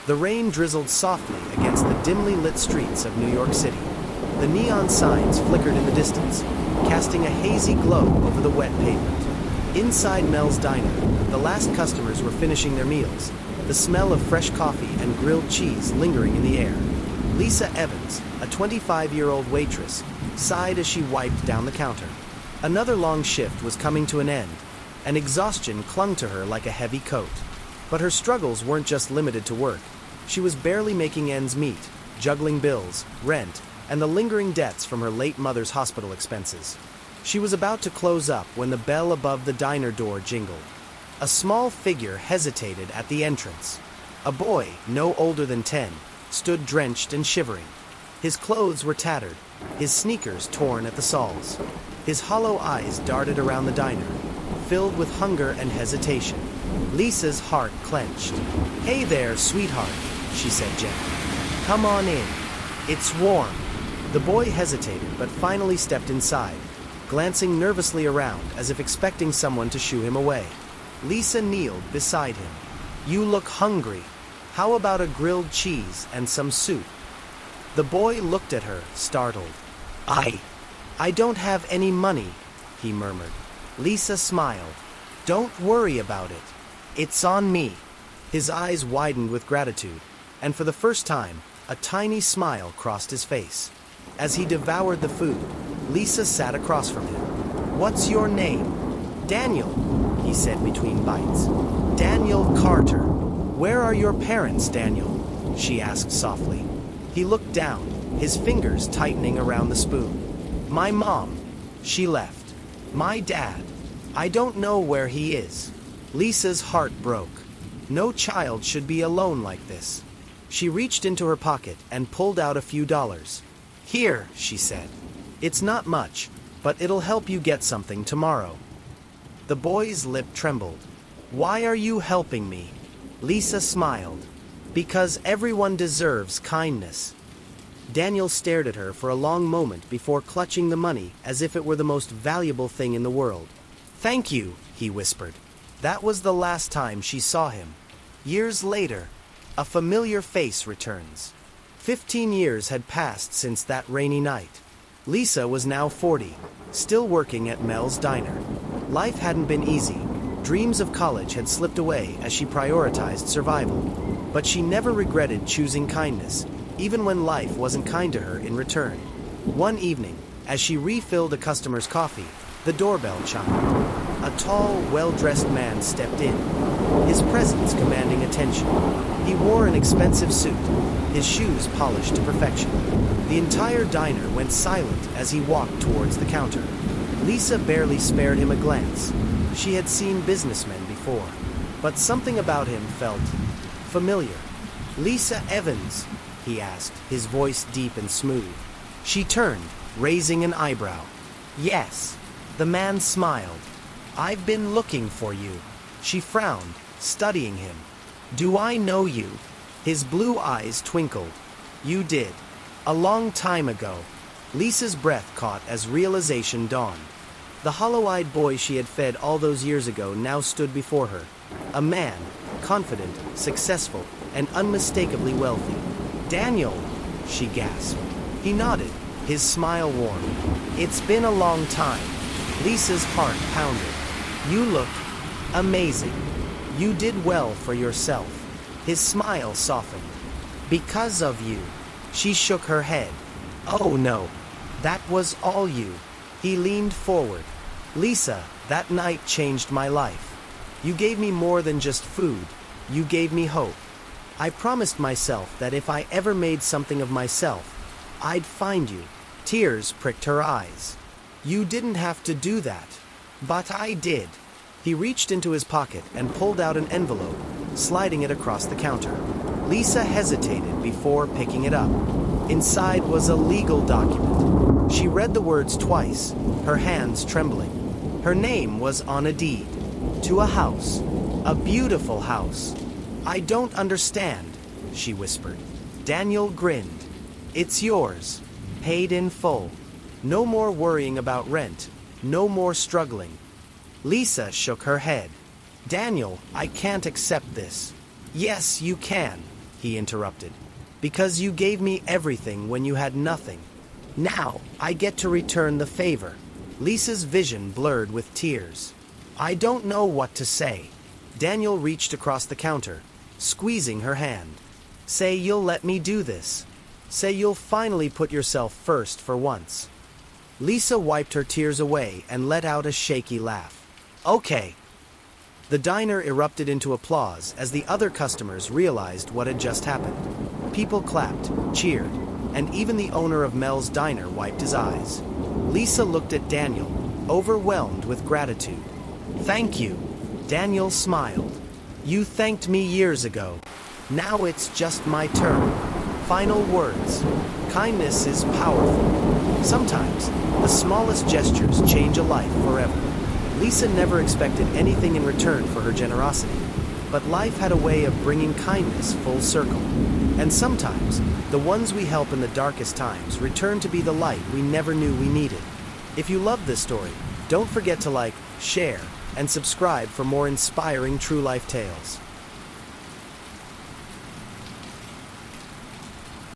The rain drizzled softly against the dimly lit streets of New York City. The neon signs flickered in the distance, casting a hazy glow over the wet pavement. Inside Mel's diner, the last customers were finishing their meals, the smell of fresh coffee and grilled cheese lingering in the air. Lisa Evans, a 25-year-old waitress, sighed as she wiped down the counter. Another long shift was coming to an end, and exhaustion clung to her like a heavy coat. But her struggles weren't just limited to work. She was barely making ends meet, juggling bills, rent, and the lingering debts from her late mother's hospital expenses. She was about to close up when the bell above the diner door jingled. A small figure hesitated at the entrance. A boy, no older than 10, stood drenched and shivering. His clothes were tattered, his sneakers torn at the soles. His hollow eyes darted around the diner, filled with hunger and hesitation. Lisa's heart clenched. "Hey there, sweetheart," she said gently. "Come on in. It's warm." The boy hesitated but finally stepped inside, glancing nervously around as if expecting someone to shoo him away. Lisa kneeled beside him. "You look hungry. How about a grilled cheese and some soup?" The boy looked at her, startled. I don't have any money," he murmured. Lisa smiled. "Don't worry about it. It's on me." His eyes widened with gratitude, and for the first time, a tiny smile crossed his face. As he devoured the food, Lisa sat across from him. "What's your name?" "Daniel," he said between bites. "Daniel Carter." "Where are your parents, Daniel?" she asked softly. He looked down, his fingers tightening around the spoon. "My mom. She left. My dad. I don't know where he is." Lisa's heart broke. No child should be alone like this. She reached into her pocket and pulled out a few dollars. "Here," she said. "It's not much, but it'll help you get something tomorrow." The boy's lip trembled. "Why are you helping me?" Lisa smiled. "Because everyone deserves kindness." Daniel stared at her for a long moment before clutching the money as if it were the most valuable thing in the world. "Thank you," he whispered. That was the last time she saw him. Years later, a familiar face returns. 15 years had passed since that rainy night. Lisa was now 40, still working at Mel's diner. Life hadn't been easy. Dreams of college had slipped away as she prioritized survival. But she never regretted choosing kindness, even when life wasn't kind to her in return. One evening, as she refilled a customer's coffee, the doorbell chimed. A tall, well-dressed man stepped in, his presence commanding attention. He wore an expensive suit, his shoes polished to perfection. The entire diner went silent as he walked towards the counter. Lisa barely spared him a glance. She had seen businessmen before, but something about him felt familiar. "Lisa Evans?" he asked, his voice deep and smooth. She turned, raising an eyebrow. "Yes." The man smiled. "I've been looking for you." She frowned, studying him. "Do I know you?" His blue eyes twinkled. "You did. A long time ago." Lisa's breath caught as realization dawned. The hollow-eyed boy she had fed all those years ago now stood before her. A man, confident, successful, and unmistakably wealthy. "Daniel," she gasped. He nodded, his smile warm. "It's been a long time." Lisa's heart pounded. "You look amazing. You did well for yourself." His smile softened. "Because of you." She shook her head. "Oh no, that was all you." He leaned forward. "Lisa, that night changed my life. You gave me more than just food. You gave me hope. I promised myself that if I ever made something of myself, I'd find you." Tears pricked her eyes. "You didn't have to do that." "But I did." He reached into his pocket and pulled out an envelope, sliding it across the counter. Lisa hesitated before picking it up. Inside was a legal document. She read the words twice, her hands trembling. Her name was on a deed. To a house. A beautiful house. "I don't understand," she whispered. Daniel grinned. "It's yours. Paid in full. No more worrying about rent. No more struggling." Lisa shook her head. "Daniel, I can't accept this." "Yes, you can." he interrupted. Because you gave me everything when you had nothing. Now, I get to return the favor. Lisa's vision blurred with tears. I don't know what to say. Daniel reached across the counter, squeezing her hand. Say you'll let me do this. Say you'll finally put yourself first for once. Lisa wiped her tears away and let out a shaky laugh. Okay. The diner erupted into applause as the other customers realized what had just happened. People clapped, cheered, and even the owner of Mel's Diner wiped his eyes. Lisa looked at Daniel, overwhelmed with gratitude. Thank you. Daniel smiled. You thanked me years ago. Now it's just my turn. Final words. Kindness is powerful. Sometimes, the smallest gestures change a life forever. Lisa never expected anything in return for her generosity, but life had a way of bringing kindness full circle. And sometimes, the ones we help in the darkest times return to be the light we never knew we needed. If you love this story, don't forget to like, share, and subscribe for more inspiring true life tales.